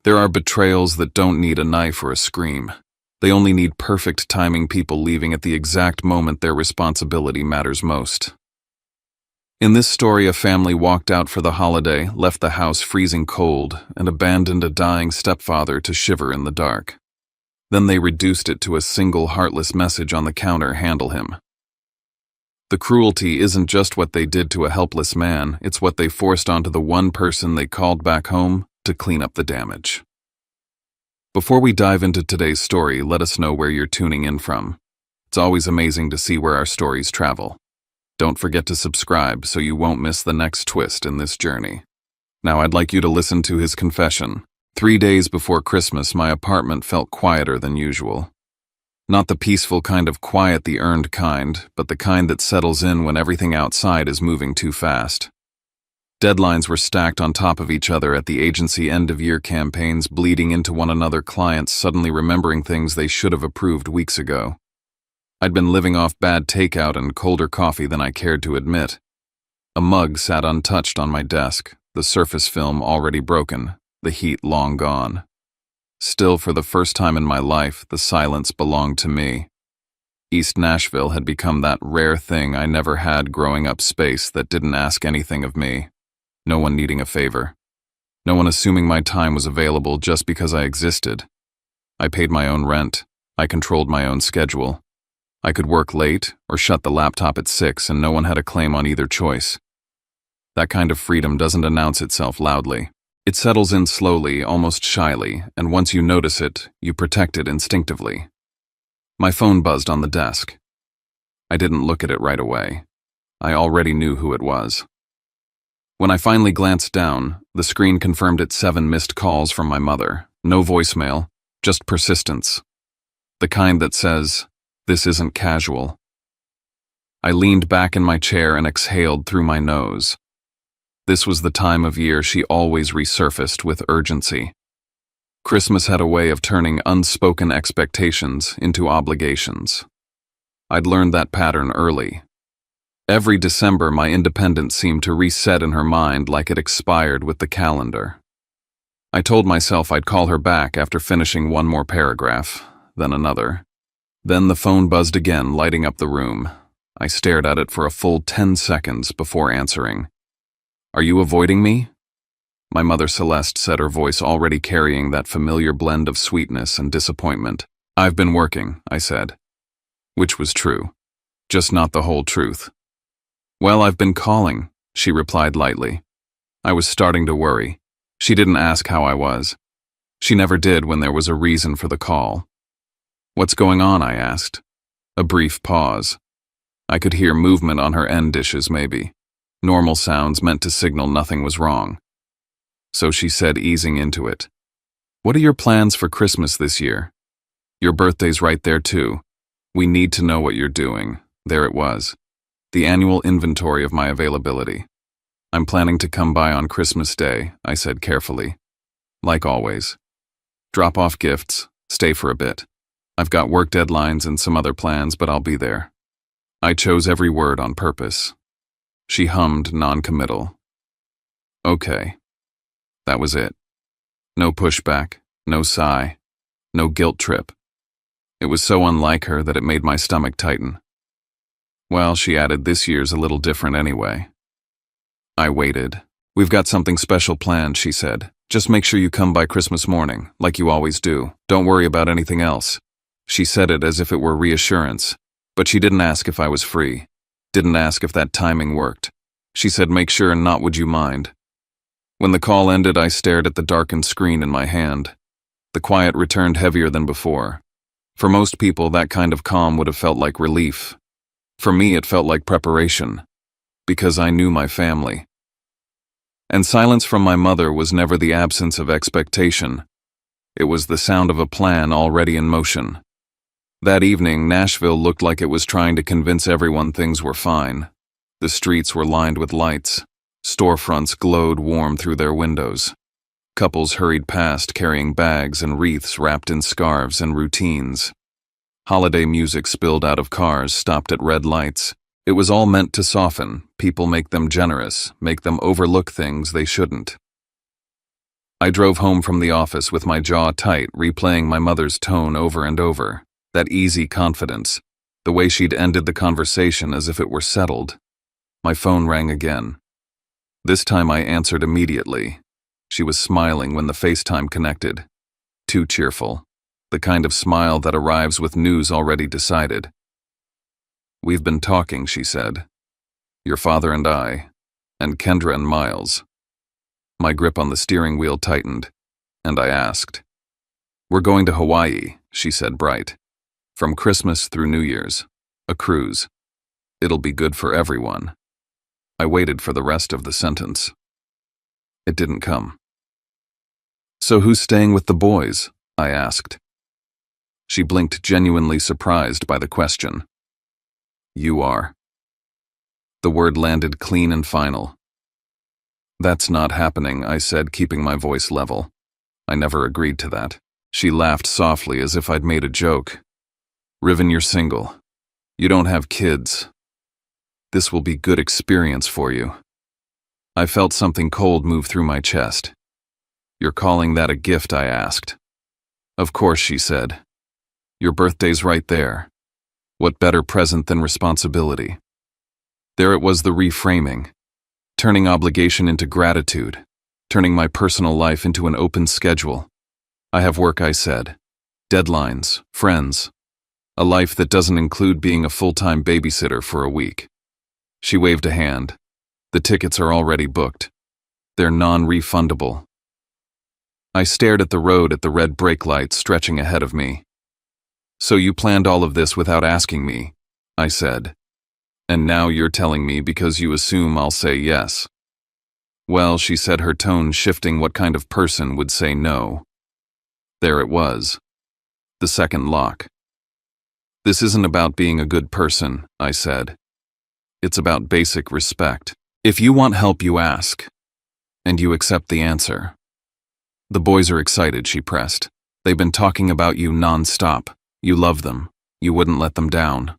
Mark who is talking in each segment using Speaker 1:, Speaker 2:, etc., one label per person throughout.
Speaker 1: There are betrayals that don't need a knife or a scream. They only need perfect timing, people leaving at the exact moment their responsibility matters most. In this story, a family walked out for the holiday, left the house freezing cold, and abandoned a dying stepfather to shiver in the dark. Then they reduced it to a single heartless message on the counter: handle him. The cruelty isn't just what they did to a helpless man, it's what they forced onto the one person they called back home to clean up the damage. Before we dive into today's story, let us know where you're tuning in from. It's always amazing to see where our stories travel. Don't forget to subscribe so you won't miss the next twist in this journey. Now I'd like you to listen to his confession. 3 days before Christmas, my apartment felt quieter than usual. Not the peaceful kind of quiet, the earned kind, but the kind that settles in when everything outside is moving too fast. Deadlines were stacked on top of each other at the agency, end-of-year campaigns bleeding into one another, clients suddenly remembering things they should have approved weeks ago. I'd been living off bad takeout and colder coffee than I cared to admit. A mug sat untouched on my desk, the surface film already broken, the heat long gone. Still, for the first time in my life, the silence belonged to me. East Nashville had become that rare thing I never had growing up, space that didn't ask anything of me. No one needing a favor. No one assuming my time was available just because I existed. I paid my own rent. I controlled my own schedule. I could work late or shut the laptop at 6 and no one had a claim on either choice. That kind of freedom doesn't announce itself loudly. It settles in slowly, almost shyly, and once you notice it, you protect it instinctively. My phone buzzed on the desk. I didn't look at it right away. I already knew who it was. When I finally glanced down, the screen confirmed it: 7 missed calls from my mother. No voicemail, just persistence. The kind that says, "This isn't casual." I leaned back in my chair and exhaled through my nose. This was the time of year she always resurfaced with urgency. Christmas had a way of turning unspoken expectations into obligations. I'd learned that pattern early. Every December, my independence seemed to reset in her mind like it expired with the calendar. I told myself I'd call her back after finishing one more paragraph, then another. Then the phone buzzed again, lighting up the room. I stared at it for a full 10 seconds before answering. "Are you avoiding me?" My mother Celeste said, her voice already carrying that familiar blend of sweetness and disappointment. "I've been working," I said. Which was true, just not the whole truth. "Well, I've been calling," she replied lightly. I was starting to worry. She didn't ask how I was. She never did when there was a reason for the call. "What's going on?" I asked. A brief pause. I could hear movement on her end dishes, maybe. Normal sounds meant to signal nothing was wrong. So she said, easing into it, "What are your plans for Christmas this year? Your birthday's right there too. We need to know what you're doing." There it was. The annual inventory of my availability. "I'm planning to come by on Christmas Day," I said carefully. "Like always. Drop off gifts, stay for a bit. I've got work deadlines and some other plans, but I'll be there." I chose every word on purpose. She hummed, non-committal. "Okay." That was it. No pushback, no sigh, no guilt trip. It was so unlike her that it made my stomach tighten. "Well," she added, "this year's a little different anyway." I waited. "We've got something special planned," she said. "Just make sure you come by Christmas morning, like you always do. Don't worry about anything else." She said it as if it were reassurance, but she didn't ask if I was free. Didn't ask if that timing worked. She said, "Make sure and not would you mind." When the call ended, I stared at the darkened screen in my hand. The quiet returned heavier than before. For most people, that kind of calm would have felt like relief. For me, it felt like preparation, because I knew my family. And silence from my mother was never the absence of expectation. It was the sound of a plan already in motion. That evening, Nashville looked like it was trying to convince everyone things were fine. The streets were lined with lights. Storefronts glowed warm through their windows. Couples hurried past carrying bags and wreaths wrapped in scarves and routines. Holiday music spilled out of cars, stopped at red lights. It was all meant to soften people, make them generous, make them overlook things they shouldn't. I drove home from the office with my jaw tight, replaying my mother's tone over and over. That easy confidence, the way she'd ended the conversation as if it were settled. My phone rang again. This time I answered immediately. She was smiling when the FaceTime connected. Too cheerful. The kind of smile that arrives with news already decided. "We've been talking," she said. "Your father and I, and Kendra and Miles." My grip on the steering wheel tightened, and I asked. "We're going to Hawaii," she said, bright. "From Christmas through New Year's. A cruise. It'll be good for everyone." I waited for the rest of the sentence. It didn't come. "So who's staying with the boys?" I asked. She blinked, genuinely surprised by the question. "You are." The word landed clean and final. "That's not happening," I said, keeping my voice level. "I never agreed to that." She laughed softly as if I'd made a joke. "Riven, you're single. You don't have kids. This will be good experience for you." I felt something cold move through my chest. "You're calling that a gift?" I asked. "Of course," she said. "Your birthday's right there. What better present than responsibility?" There it was, the reframing. Turning obligation into gratitude. Turning my personal life into an open schedule. "I have work," I said. "Deadlines, friends. A life that doesn't include being a full-time babysitter for a week." She waved a hand. "The tickets are already booked. They're non-refundable." I stared at the road, at the red brake lights stretching ahead of me. "So you planned all of this without asking me," I said. "And now you're telling me because you assume I'll say yes." "Well," she said, her tone shifting. "What kind of person would say no?" There it was. The second lock. "This isn't about being a good person," I said. "It's about basic respect. If you want help, you ask. And you accept the answer." "The boys are excited," she pressed. "They've been talking about you non-stop. You love them. You wouldn't let them down."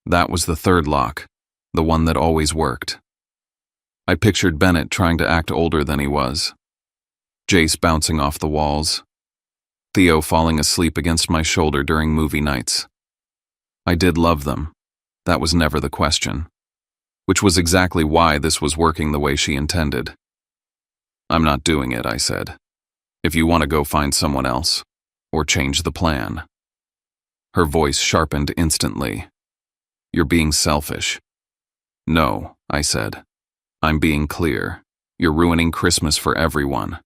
Speaker 1: That was the third lock, the one that always worked. I pictured Bennett trying to act older than he was. Jace bouncing off the walls. Theo falling asleep against my shoulder during movie nights. I did love them. That was never the question. Which was exactly why this was working the way she intended. "I'm not doing it," I said. "If you want to go find someone else, or change the plan." Her voice sharpened instantly. "You're being selfish." "No," I said. "I'm being clear. You're ruining Christmas for everyone.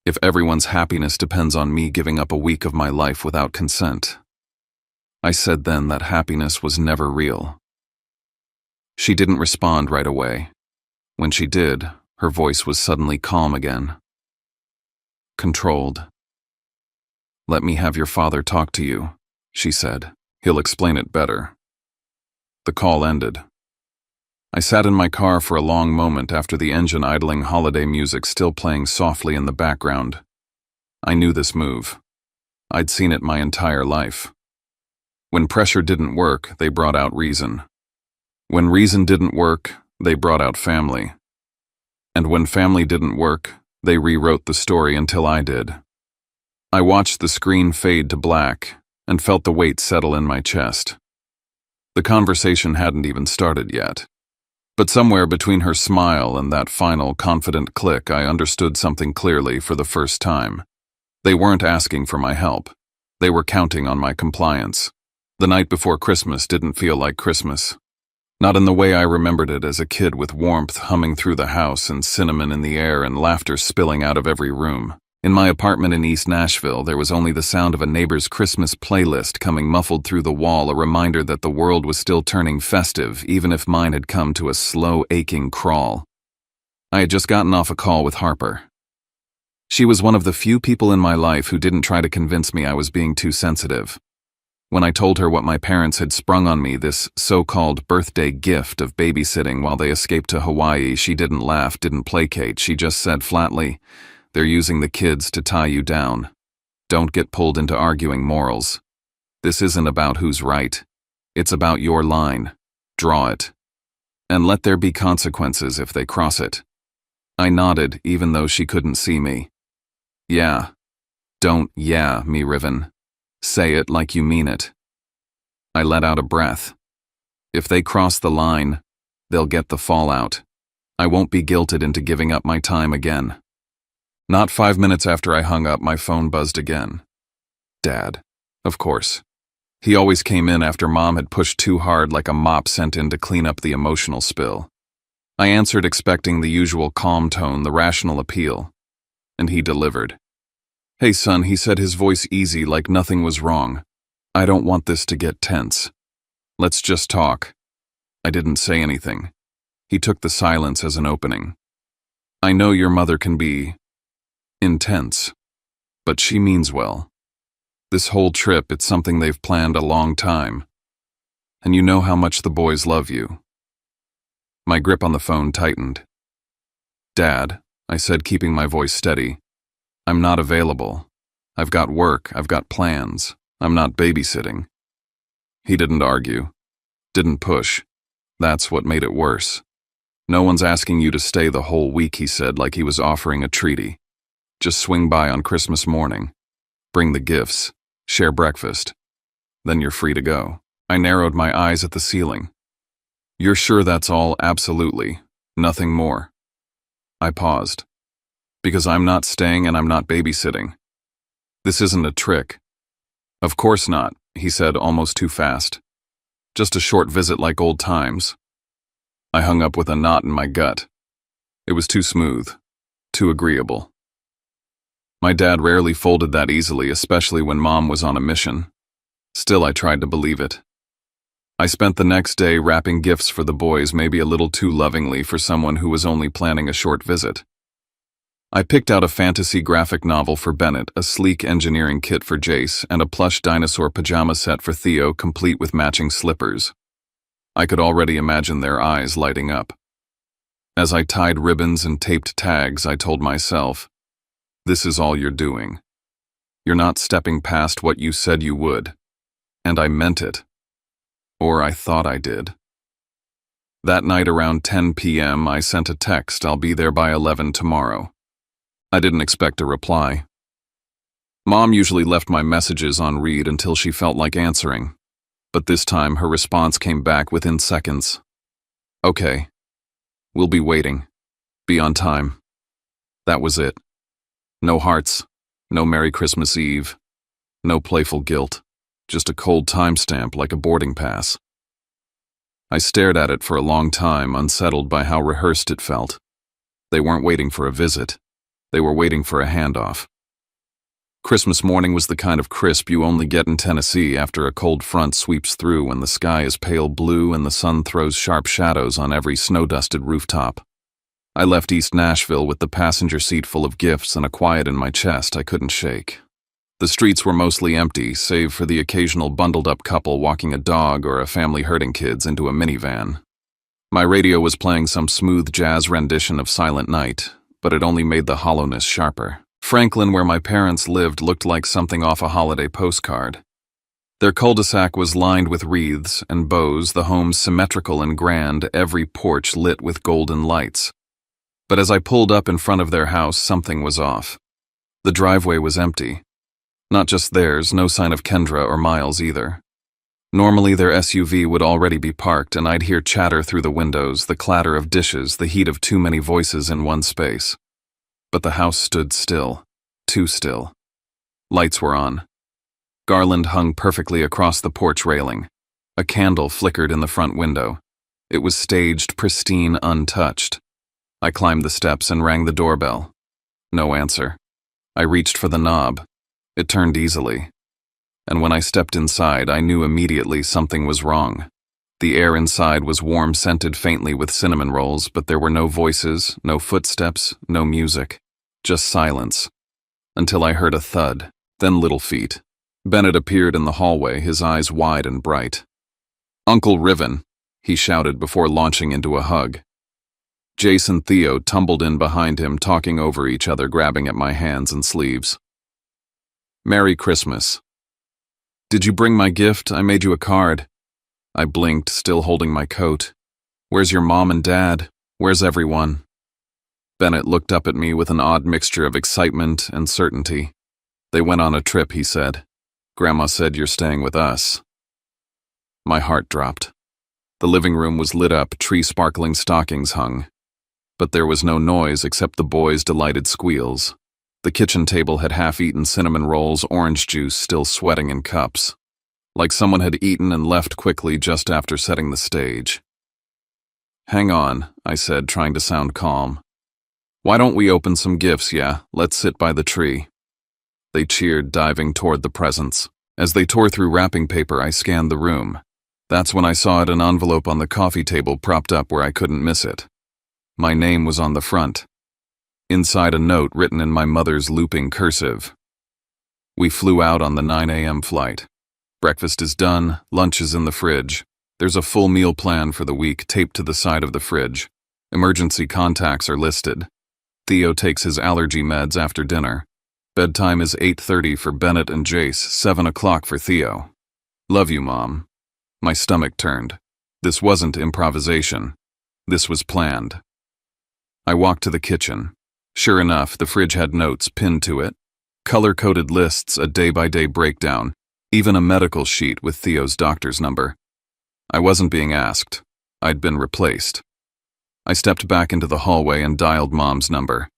Speaker 1: If everyone's happiness depends on me giving up a week of my life without consent." I said then that happiness was never real. She didn't respond right away. When she did, her voice was suddenly calm again. Controlled. "Let me have your father talk to you," she said. "He'll explain it better." The call ended. I sat in my car for a long moment after the engine idling, holiday music still playing softly in the background. I knew this move. I'd seen it my entire life. When pressure didn't work, they brought out reason. When reason didn't work, they brought out family. And when family didn't work, they rewrote the story until I did. I watched the screen fade to black and felt the weight settle in my chest. The conversation hadn't even started yet. But somewhere between her smile and that final confident click, I understood something clearly for the first time. They weren't asking for my help. They were counting on my compliance. The night before Christmas didn't feel like Christmas. Not in the way I remembered it as a kid, with warmth humming through the house and cinnamon in the air and laughter spilling out of every room. In my apartment in East Nashville, there was only the sound of a neighbor's Christmas playlist coming muffled through the wall, a reminder that the world was still turning festive, even if mine had come to a slow, aching crawl. I had just gotten off a call with Harper. She was one of the few people in my life who didn't try to convince me I was being too sensitive. When I told her what my parents had sprung on me, this so-called birthday gift of babysitting while they escaped to Hawaii, she didn't laugh, didn't placate. She just said flatly, "They're using the kids to tie you down. Don't get pulled into arguing morals. This isn't about who's right. It's about your line. Draw it. And let there be consequences if they cross it." I nodded, even though she couldn't see me. Yeah. Don't yeah me, Riven. Say it like you mean it. I let out a breath. If they cross the line, they'll get the fallout. I won't be guilted into giving up my time again. Not 5 minutes after I hung up, my phone buzzed again. Dad. Of course. He always came in after Mom had pushed too hard, like a mop sent in to clean up the emotional spill. I answered, expecting the usual calm tone, the rational appeal. And he delivered. Hey son, he said, his voice easy, like nothing was wrong. I don't want this to get tense. Let's just talk. I didn't say anything. He took the silence as an opening. I know your mother can be intense, but she means well. This whole trip, it's something they've planned a long time. And you know how much the boys love you. My grip on the phone tightened. Dad, I said, keeping my voice steady, I'm not available. I've got work, I've got plans. I'm not babysitting. He didn't argue, didn't push. That's what made it worse. No one's asking you to stay the whole week, he said, like he was offering a treaty. Just swing by on Christmas morning. Bring the gifts. Share breakfast. Then you're free to go. I narrowed my eyes at the ceiling. You're sure that's all? Absolutely. Nothing more. I paused. Because I'm not staying and I'm not babysitting. This isn't a trick. Of course not, he said, almost too fast. Just a short visit like old times. I hung up with a knot in my gut. It was too smooth, too agreeable. My dad rarely folded that easily, especially when Mom was on a mission. Still, I tried to believe it. I spent the next day wrapping gifts for the boys, maybe a little too lovingly for someone who was only planning a short visit. I picked out a fantasy graphic novel for Bennett, a sleek engineering kit for Jace, and a plush dinosaur pajama set for Theo, complete with matching slippers. I could already imagine their eyes lighting up. As I tied ribbons and taped tags, I told myself, this is all you're doing. You're not stepping past what you said you would. And I meant it. Or I thought I did. That night around 10 p.m., I sent a text, I'll be there by 11 tomorrow. I didn't expect a reply. Mom usually left my messages on read until she felt like answering. But this time her response came back within seconds. Okay. We'll be waiting. Be on time. That was it. No hearts, no Merry Christmas Eve, no playful guilt, just a cold timestamp like a boarding pass. I stared at it for a long time, unsettled by how rehearsed it felt. They weren't waiting for a visit. They were waiting for a handoff. Christmas morning was the kind of crisp you only get in Tennessee after a cold front sweeps through, when the sky is pale blue and the sun throws sharp shadows on every snow-dusted rooftop. I left East Nashville with the passenger seat full of gifts and a quiet in my chest I couldn't shake. The streets were mostly empty, save for the occasional bundled-up couple walking a dog or a family herding kids into a minivan. My radio was playing some smooth jazz rendition of Silent Night, but it only made the hollowness sharper. Franklin, where my parents lived, looked like something off a holiday postcard. Their cul-de-sac was lined with wreaths and bows, the home symmetrical and grand, every porch lit with golden lights. But as I pulled up in front of their house, something was off. The driveway was empty. Not just theirs, no sign of Kendra or Miles either. Normally their SUV would already be parked, and I'd hear chatter through the windows, the clatter of dishes, the heat of too many voices in one space. But the house stood still, too still. Lights were on. Garland hung perfectly across the porch railing. A candle flickered in the front window. It was staged, pristine, untouched. I climbed the steps and rang the doorbell. No answer. I reached for the knob. It turned easily. And when I stepped inside, I knew immediately something was wrong. The air inside was warm, scented faintly with cinnamon rolls, but there were no voices, no footsteps, no music. Just silence. Until I heard a thud, then little feet. Bennett appeared in the hallway, his eyes wide and bright. "Uncle Riven," he shouted before launching into a hug. Jace and Theo tumbled in behind him, talking over each other, grabbing at my hands and sleeves. "Merry Christmas." "Did you bring my gift? I made you a card." I blinked, still holding my coat. "Where's your mom and dad? Where's everyone?" Bennett looked up at me with an odd mixture of excitement and certainty. They went on a trip, he said. Grandma said you're staying with us. My heart dropped. The living room was lit up, tree-sparkling stockings hung. But there was no noise except the boys' delighted squeals. The kitchen table had half-eaten cinnamon rolls, orange juice still sweating in cups. Like someone had eaten and left quickly just after setting the stage. Hang on, I said, trying to sound calm. Why don't we open some gifts, yeah? Let's sit by the tree. They cheered, diving toward the presents. As they tore through wrapping paper, I scanned the room. That's when I saw an envelope on the coffee table propped up where I couldn't miss it. My name was on the front. Inside a note written in my mother's looping cursive. We flew out on the 9 a.m. flight. Breakfast is done, lunch is in the fridge. There's a full meal plan for the week taped to the side of the fridge. Emergency contacts are listed. Theo takes his allergy meds after dinner. Bedtime is 8:30 for Bennett and Jace, 7 o'clock for Theo. Love you, Mom. My stomach turned. This wasn't improvisation. This was planned. I walked to the kitchen. Sure enough, the fridge had notes pinned to it. Color-coded lists, a day-by-day breakdown, even a medical sheet with Theo's doctor's number. I wasn't being asked. I'd been replaced. I stepped back into the hallway and dialed Mom's number.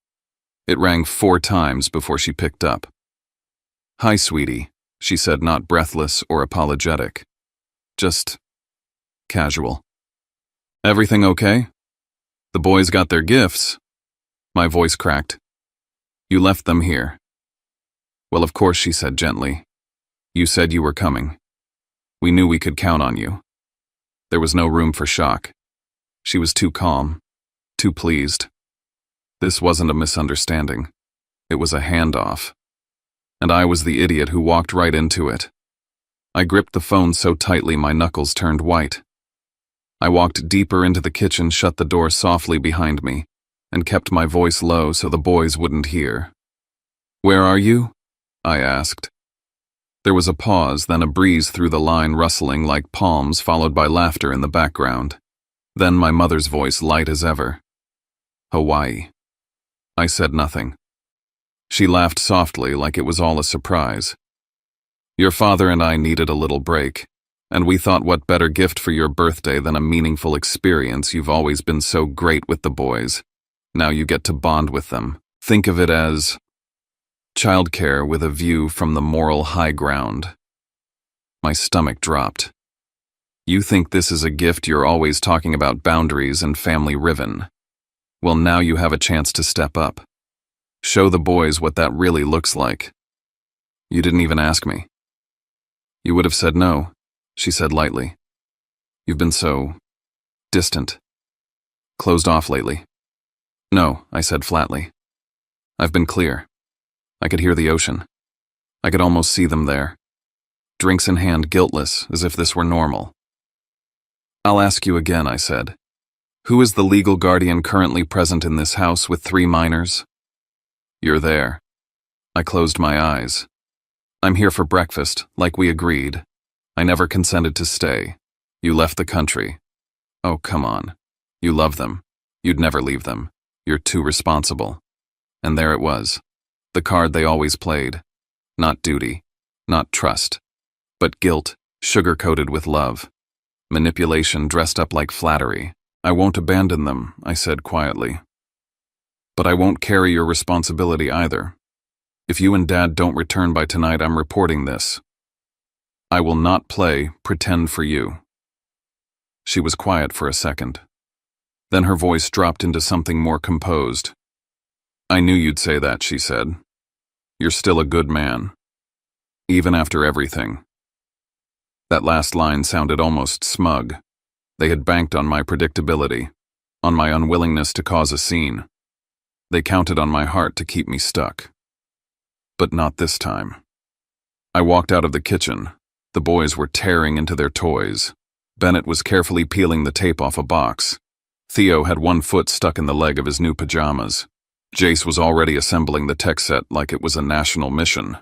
Speaker 1: It rang 4 times before she picked up. Hi, sweetie, she said, not breathless or apologetic. Just casual. Everything okay? The boys got their gifts. My voice cracked. You left them here. Well, of course, she said gently. You said you were coming. We knew we could count on you. There was no room for shock. She was too calm, too pleased. This wasn't a misunderstanding. It was a handoff. And I was the idiot who walked right into it. I gripped the phone so tightly my knuckles turned white. I walked deeper into the kitchen, shut the door softly behind me, and kept my voice low so the boys wouldn't hear. Where are you? I asked. There was a pause, then a breeze through the line rustling like palms, followed by laughter in the background. Then my mother's voice, light as ever. Hawaii. I said nothing. She laughed softly, like it was all a surprise. Your father and I needed a little break, and we thought what better gift for your birthday than a meaningful experience. You've always been so great with the boys. Now you get to bond with them. Think of it as childcare with a view from the moral high ground. My stomach dropped. You think this is a gift? You're always talking about boundaries and family ribbon. Well, now you have a chance to step up. Show the boys what that really looks like. You didn't even ask me. You would have said no, she said lightly. You've been so distant, closed off lately. No, I said flatly. I've been clear. I could hear the ocean. I could almost see them there. Drinks in hand, guiltless, as if this were normal. I'll ask you again, I said. Who is the legal guardian currently present in this house with 3 minors? You're there. I closed my eyes. I'm here for breakfast, like we agreed. I never consented to stay. You left the country. Oh, come on. You love them. You'd never leave them. You're too responsible. And there it was. The card they always played. Not duty, not trust, but guilt, sugar-coated with love. Manipulation dressed up like flattery. I won't abandon them, I said quietly. But I won't carry your responsibility either. If you and Dad don't return by tonight, I'm reporting this. I will not play pretend for you. She was quiet for a second. Then her voice dropped into something more composed. I knew you'd say that, she said. You're still a good man. Even after everything. That last line sounded almost smug. They had banked on my predictability, on my unwillingness to cause a scene. They counted on my heart to keep me stuck. But not this time. I walked out of the kitchen. The boys were tearing into their toys. Bennett was carefully peeling the tape off a box. Theo had one foot stuck in the leg of his new pajamas. Jace was already assembling the tech set like it was a national mission.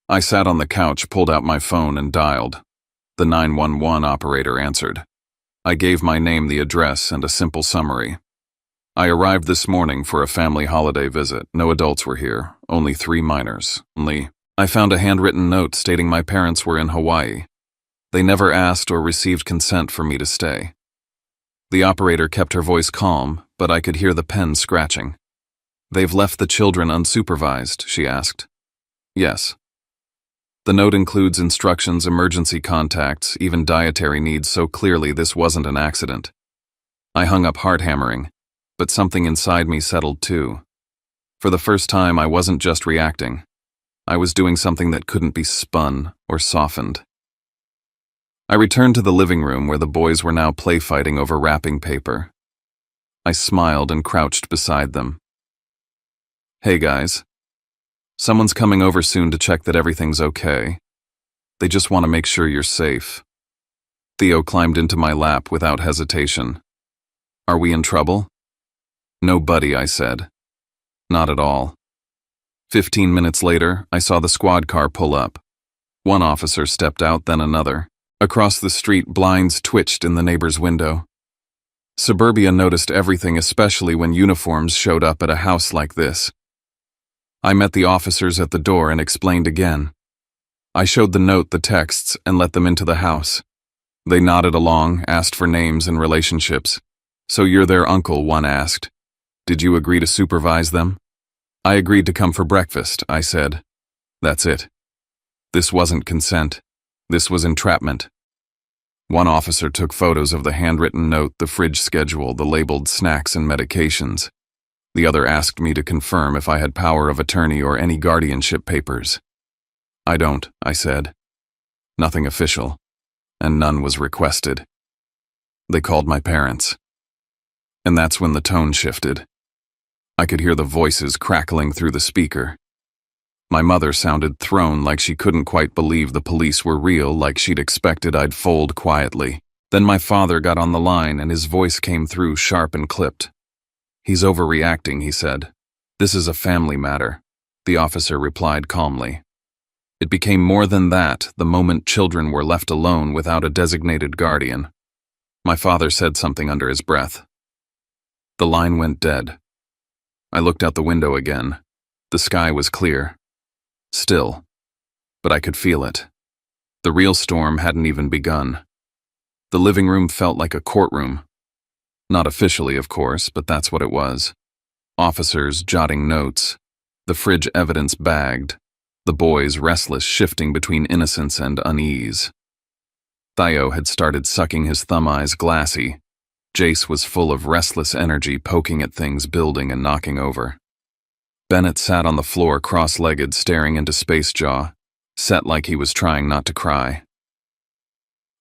Speaker 1: I sat on the couch, pulled out my phone, and dialed. The 911 operator answered. I gave my name, the address, and a simple summary. I arrived this morning for a family holiday visit. No adults were here, only 3 minors. I found a handwritten note stating my parents were in Hawaii. They never asked or received consent for me to stay. The operator kept her voice calm, but I could hear the pen scratching. They've left the children unsupervised, she asked. Yes. The note includes instructions, emergency contacts, even dietary needs, so clearly this wasn't an accident. I hung up heart hammering, but something inside me settled too. For the first time, I wasn't just reacting. I was doing something that couldn't be spun or softened. I returned to the living room where the boys were now play fighting over wrapping paper. I smiled and crouched beside them. Hey guys. Someone's coming over soon to check that everything's okay. They just want to make sure you're safe. Theo climbed into my lap without hesitation. Are we in trouble? No, buddy, I said. Not at all. 15 minutes later, I saw the squad car pull up. One officer stepped out, then another. Across the street, blinds twitched in the neighbor's window. Suburbia noticed everything, especially when uniforms showed up at a house like this. I met the officers at the door and explained again. I showed the note, the texts, and let them into the house. They nodded along, asked for names and relationships. So you're their uncle, one asked. Did you agree to supervise them? I agreed to come for breakfast, I said. That's it. This wasn't consent. This was entrapment. One officer took photos of the handwritten note, the fridge schedule, the labeled snacks and medications. The other asked me to confirm if I had power of attorney or any guardianship papers. I don't, I said. Nothing official, and none was requested. They called my parents. And that's when the tone shifted. I could hear the voices crackling through the speaker. My mother sounded thrown, like she couldn't quite believe the police were real, like she'd expected I'd fold quietly. Then my father got on the line and his voice came through sharp and clipped. He's overreacting, he said. This is a family matter, the officer replied calmly. It became more than that the moment children were left alone without a designated guardian. My father said something under his breath. The line went dead. I looked out the window again. The sky was clear. Still, but I could feel it. The real storm hadn't even begun. The living room felt like a courtroom. Not officially, of course, but that's what it was. Officers jotting notes, the fridge evidence bagged, the boys restless shifting between innocence and unease. Theo had started sucking his thumb eyes glassy. Jace was full of restless energy, poking at things, building and knocking over. Bennett sat on the floor cross-legged, staring into Space Jaw, set like he was trying not to cry.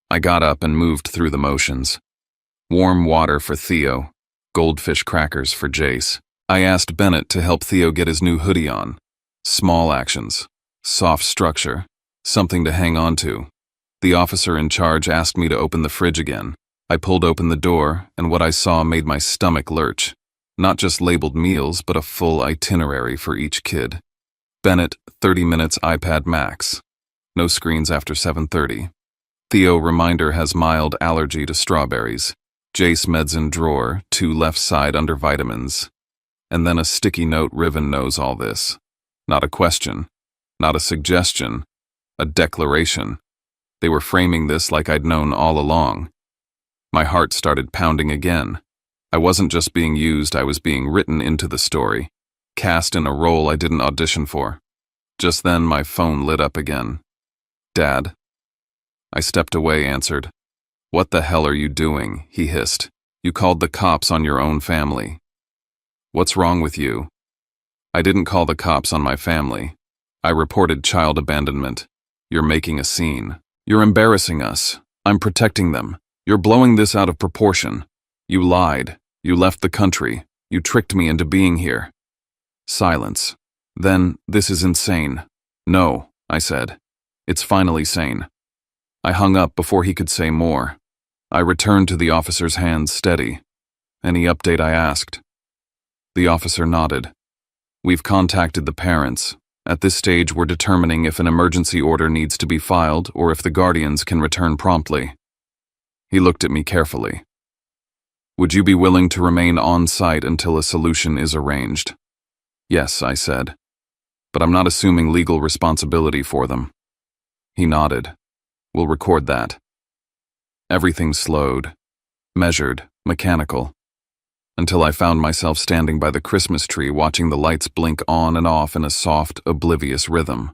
Speaker 1: I got up and moved through the motions. Warm water for Theo, goldfish crackers for Jace. I asked Bennett to help Theo get his new hoodie on. Small actions, soft structure, something to hang on to. The officer in charge asked me to open the fridge again. I pulled open the door, and what I saw made my stomach lurch. Not just labeled meals, but a full itinerary for each kid. Bennett, 30 minutes iPad Max. No screens after 7:30. Theo, reminder, has mild allergy to strawberries. Jace, meds in drawer, 2 left side under vitamins. And then a sticky note. Riven knows all this. Not a question, not a suggestion, a declaration. They were framing this like I'd known all along. My heart started pounding again. I wasn't just being used, I was being written into the story, cast in a role I didn't audition for. Just then, my phone lit up again. Dad. I stepped away, answered. What the hell are you doing? He hissed. You called the cops on your own family. What's wrong with you? I didn't call the cops on my family. I reported child abandonment. You're making a scene. You're embarrassing us. I'm protecting them. You're blowing this out of proportion. You lied. You left the country. You tricked me into being here. Silence. Then, this is insane. No, I said. It's finally sane. I hung up before he could say more. I returned to the officer's hands, steady. Any update, I asked. The officer nodded. We've contacted the parents. At this stage, we're determining if an emergency order needs to be filed or if the guardians can return promptly. He looked at me carefully. Would you be willing to remain on site until a solution is arranged? Yes, I said. But I'm not assuming legal responsibility for them. He nodded. We'll record that. Everything slowed, measured, mechanical, until I found myself standing by the Christmas tree watching the lights blink on and off in a soft, oblivious rhythm.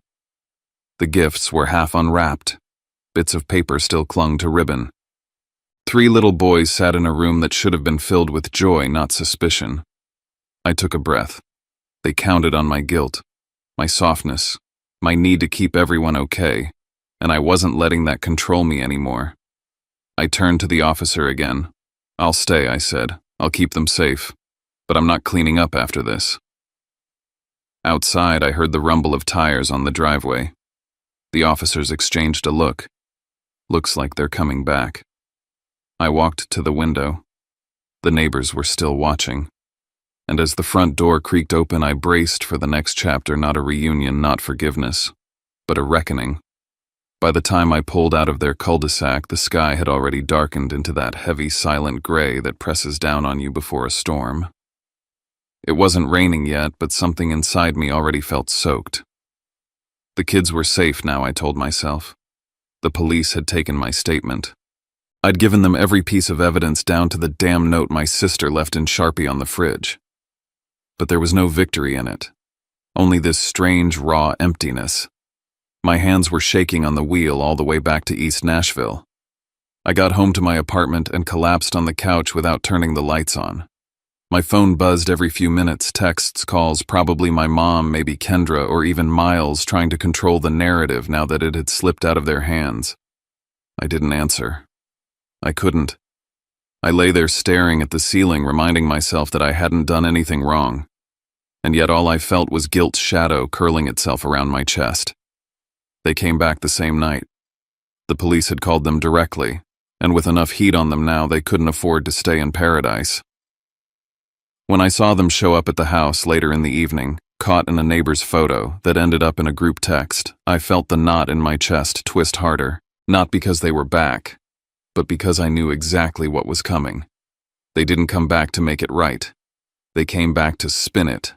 Speaker 1: The gifts were half unwrapped. Bits of paper still clung to ribbon. 3 little boys sat in a room that should have been filled with joy, not suspicion. I took a breath. They counted on my guilt, my softness, my need to keep everyone okay, and I wasn't letting that control me anymore. I turned to the officer again. I'll stay, I said. I'll keep them safe, but I'm not cleaning up after this. Outside, I heard the rumble of tires on the driveway. The officers exchanged a look. Looks like they're coming back. I walked to the window. The neighbors were still watching. And as the front door creaked open, I braced for the next chapter, not a reunion, not forgiveness, but a reckoning. By the time I pulled out of their cul-de-sac, the sky had already darkened into that heavy, silent gray that presses down on you before a storm. It wasn't raining yet, but something inside me already felt soaked. The kids were safe now, I told myself. The police had taken my statement. I'd given them every piece of evidence down to the damn note my sister left in Sharpie on the fridge. But there was no victory in it. Only this strange, raw emptiness. My hands were shaking on the wheel all the way back to East Nashville. I got home to my apartment and collapsed on the couch without turning the lights on. My phone buzzed every few minutes, texts, calls, probably my mom, maybe Kendra, or even Miles trying to control the narrative now that it had slipped out of their hands. I didn't answer. I couldn't. I lay there staring at the ceiling, reminding myself that I hadn't done anything wrong. And yet all I felt was guilt's shadow curling itself around my chest. They came back the same night. The police had called them directly, and with enough heat on them now, they couldn't afford to stay in paradise. When I saw them show up at the house later in the evening, caught in a neighbor's photo that ended up in a group text, I felt the knot in my chest twist harder, not because they were back, but because I knew exactly what was coming. They didn't come back to make it right. They came back to spin it.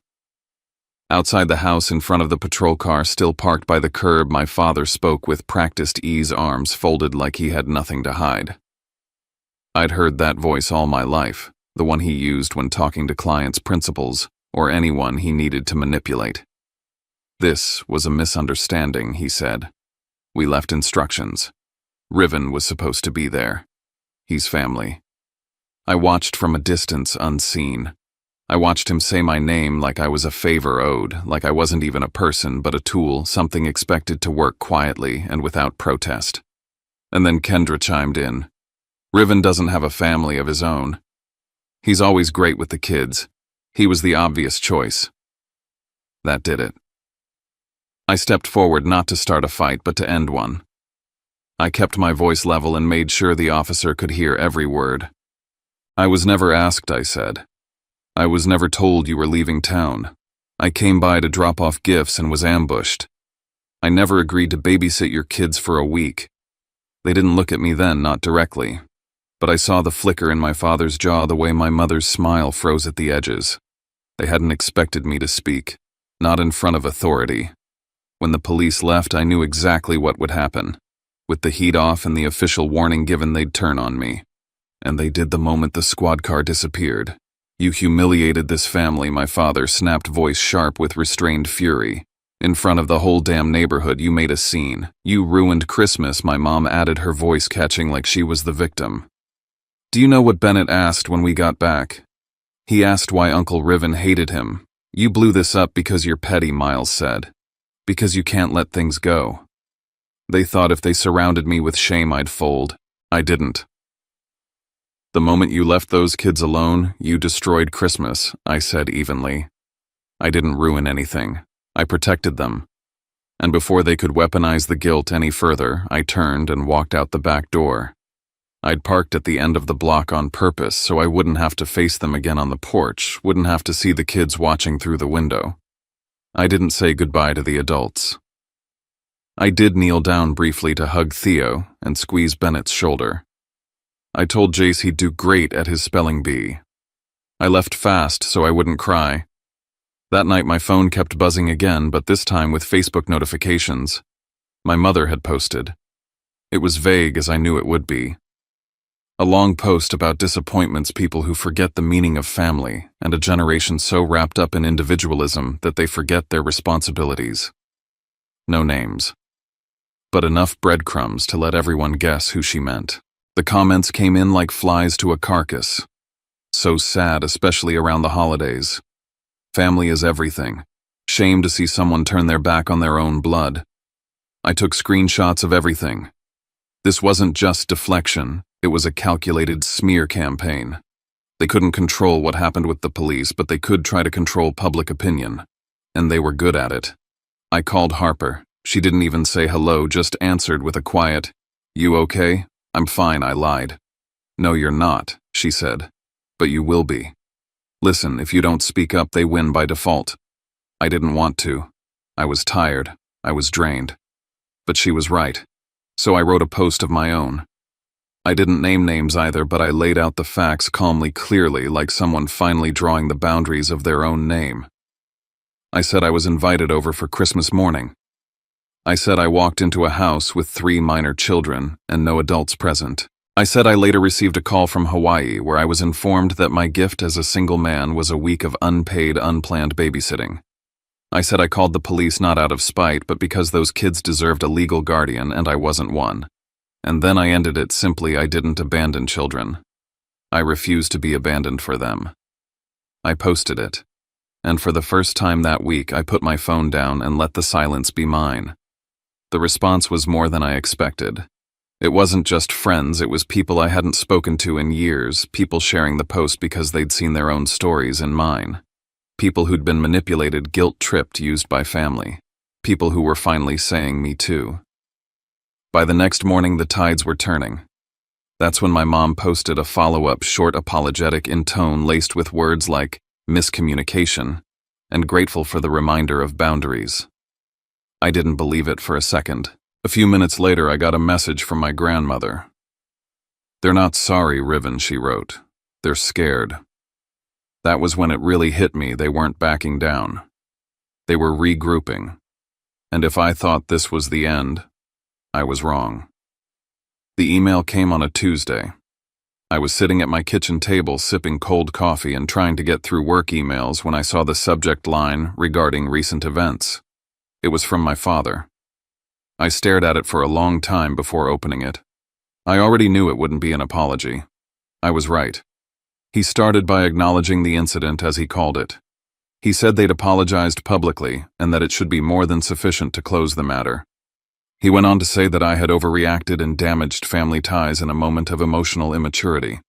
Speaker 1: Outside the house, in front of the patrol car still parked by the curb, my father spoke with practiced ease, arms folded like he had nothing to hide. I'd heard that voice all my life, the one he used when talking to clients, principals, or anyone he needed to manipulate. This was a misunderstanding, he said. We left instructions. Riven was supposed to be there. He's family. I watched from a distance, unseen. I watched him say my name like I was a favor owed, like I wasn't even a person but a tool, something expected to work quietly and without protest. And then Kendra chimed in. Riven doesn't have a family of his own. He's always great with the kids. He was the obvious choice. That did it. I stepped forward not to start a fight but to end one. I kept my voice level and made sure the officer could hear every word. I was never asked, I said. I was never told you were leaving town. I came by to drop off gifts and was ambushed. I never agreed to babysit your kids for a week. They didn't look at me then, not directly. But I saw the flicker in my father's jaw, the way my mother's smile froze at the edges. They hadn't expected me to speak, not in front of authority. When the police left, I knew exactly what would happen. With the heat off and the official warning given, they'd turn on me. And they did the moment the squad car disappeared. You humiliated this family, my father snapped, voice sharp with restrained fury. In front of the whole damn neighborhood, you made a scene. You ruined Christmas, my mom added, her voice catching like she was the victim. Do you know what Bennett asked when we got back? He asked why Uncle Riven hated him. You blew this up because you're petty, Miles said. Because you can't let things go. They thought if they surrounded me with shame I'd fold. I didn't. The moment you left those kids alone, you destroyed Christmas, I said evenly. I didn't ruin anything. I protected them. And before they could weaponize the guilt any further, I turned and walked out the back door. I'd parked at the end of the block on purpose so I wouldn't have to face them again on the porch, wouldn't have to see the kids watching through the window. I didn't say goodbye to the adults. I did kneel down briefly to hug Theo and squeeze Bennett's shoulder. I told Jace he'd do great at his spelling bee. I left fast so I wouldn't cry. That night my phone kept buzzing again, but this time with Facebook notifications. My mother had posted. It was vague as I knew it would be. A long post about disappointments, people who forget the meaning of family, and a generation so wrapped up in individualism that they forget their responsibilities. No names. But enough breadcrumbs to let everyone guess who she meant. The comments came in like flies to a carcass. So sad, especially around the holidays. Family is everything. Shame to see someone turn their back on their own blood. I took screenshots of everything. This wasn't just deflection, it was a calculated smear campaign. They couldn't control what happened with the police, but they could try to control public opinion. And they were good at it. I called Harper. She didn't even say hello, just answered with a quiet, "You okay?" "I'm fine," I lied. "No, you're not," she said. "But you will be. Listen, if you don't speak up, they win by default." I didn't want to. I was tired. I was drained. But she was right. So I wrote a post of my own. I didn't name names either, but I laid out the facts calmly, clearly, like someone finally drawing the boundaries of their own name. I said I was invited over for Christmas morning. I said I walked into a house with 3 minor children and no adults present. I said I later received a call from Hawaii where I was informed that my gift as a single man was a week of unpaid, unplanned babysitting. I said I called the police not out of spite, but because those kids deserved a legal guardian and I wasn't one. And then I ended it simply: I didn't abandon children. I refused to be abandoned for them. I posted it. And for the first time that week, I put my phone down and let the silence be mine. The response was more than I expected. It wasn't just friends, it was people I hadn't spoken to in years, people sharing the post because they'd seen their own stories in mine. People who'd been manipulated, guilt-tripped, used by family. People who were finally saying me too. By the next morning, the tides were turning. That's when my mom posted a follow-up, short, apologetic in tone laced with words like miscommunication and grateful for the reminder of boundaries. I didn't believe it for a second. A few minutes later, I got a message from my grandmother. "They're not sorry, Riven," she wrote. "They're scared." That was when it really hit me. They weren't backing down. They were regrouping. And if I thought this was the end, I was wrong. The email came on a Tuesday. I was sitting at my kitchen table sipping cold coffee and trying to get through work emails when I saw the subject line regarding recent events. It was from my father. I stared at it for a long time before opening it. I already knew it wouldn't be an apology. I was right. He started by acknowledging the incident as he called it. He said they'd apologized publicly and that it should be more than sufficient to close the matter. He went on to say that I had overreacted and damaged family ties in a moment of emotional immaturity.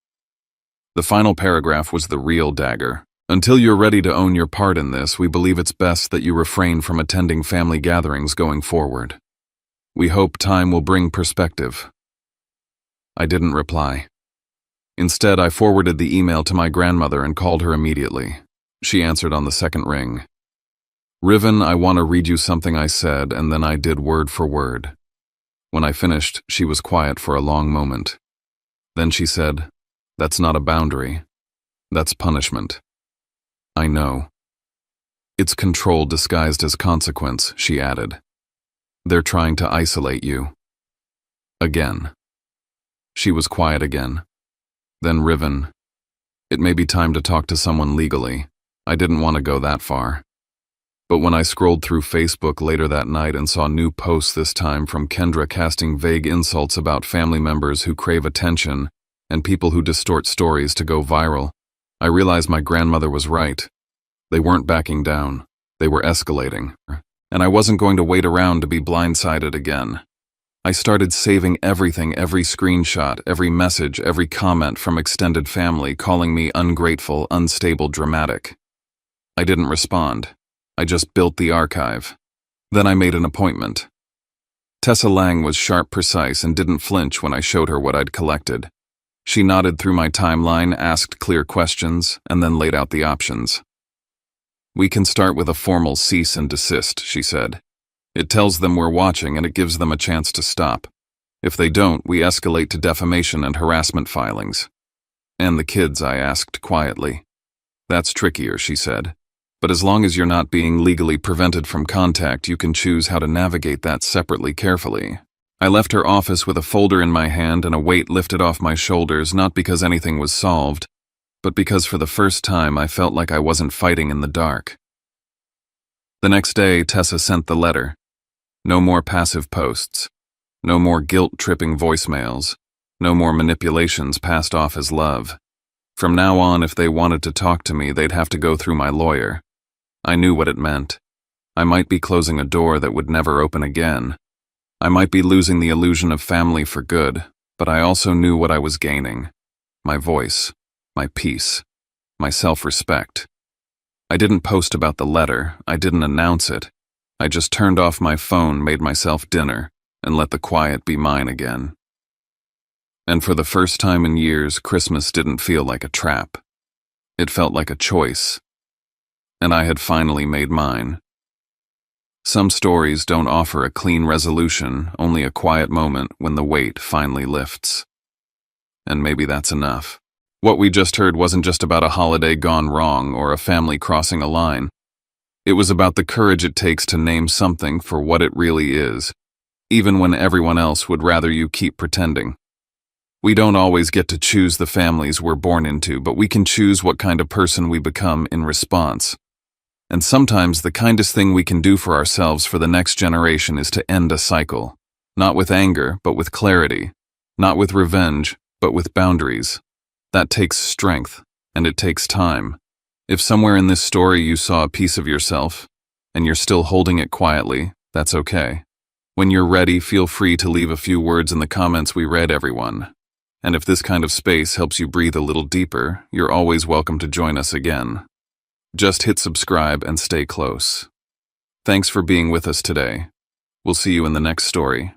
Speaker 1: The final paragraph was the real dagger. "Until you're ready to own your part in this, we believe it's best that you refrain from attending family gatherings going forward. We hope time will bring perspective." I didn't reply. Instead, I forwarded the email to my grandmother and called her immediately. She answered on the second ring. "Riven, I want to read you something I said, and then I did word for word." When I finished, she was quiet for a long moment. Then she said, "That's not a boundary. That's punishment." "I know. It's control disguised as consequence," she added. "They're trying to isolate you." Again. She was quiet again. Then, "Riven, it may be time to talk to someone legally." I didn't want to go that far. But when I scrolled through Facebook later that night and saw new posts, this time from Kendra, casting vague insults about family members who crave attention and people who distort stories to go viral, I realized my grandmother was right. They weren't backing down. They were escalating. And I wasn't going to wait around to be blindsided again. I started saving everything, every screenshot, every message, every comment from extended family calling me ungrateful, unstable, dramatic. I didn't respond. I just built the archive. Then I made an appointment. Tessa Lang was sharp, precise, and didn't flinch when I showed her what I'd collected. She nodded through my timeline, asked clear questions, and then laid out the options. "We can start with a formal cease and desist," she said. "It tells them we're watching and it gives them a chance to stop. If they don't, we escalate to defamation and harassment filings. And the kids, I asked quietly. That's trickier, she said. But as long as you're not being legally prevented from contact, you can choose how to navigate that separately carefully. I left her office with a folder in my hand and a weight lifted off my shoulders, not because anything was solved, but because for the first time I felt like I wasn't fighting in the dark. The next day, Tessa sent the letter. No more passive posts. No more guilt-tripping voicemails. No more manipulations passed off as love. From now on, if they wanted to talk to me, they'd have to go through my lawyer. I knew what it meant. I might be closing a door that would never open again. I might be losing the illusion of family for good, but I also knew what I was gaining. My voice, my peace, my self-respect. I didn't post about the letter, I didn't announce it. I just turned off my phone, made myself dinner, and let the quiet be mine again. And for the first time in years, Christmas didn't feel like a trap. It felt like a choice. And I had finally made mine. Some stories don't offer a clean resolution, only a quiet moment when the weight finally lifts. And maybe that's enough. What we just heard wasn't just about a holiday gone wrong or a family crossing a line. It was about the courage it takes to name something for what it really is, even when everyone else would rather you keep pretending. We don't always get to choose the families we're born into, but we can choose what kind of person we become in response. And sometimes the kindest thing we can do for ourselves for the next generation is to end a cycle. Not with anger, but with clarity. Not with revenge, but with boundaries. That takes strength, and it takes time. If somewhere in this story you saw a piece of yourself, and you're still holding it quietly, that's okay. When you're ready, feel free to leave a few words in the comments. We read everyone. And if this kind of space helps you breathe a little deeper, you're always welcome to join us again. Just hit subscribe and stay close. Thanks for being with us today. We'll see you in the next story.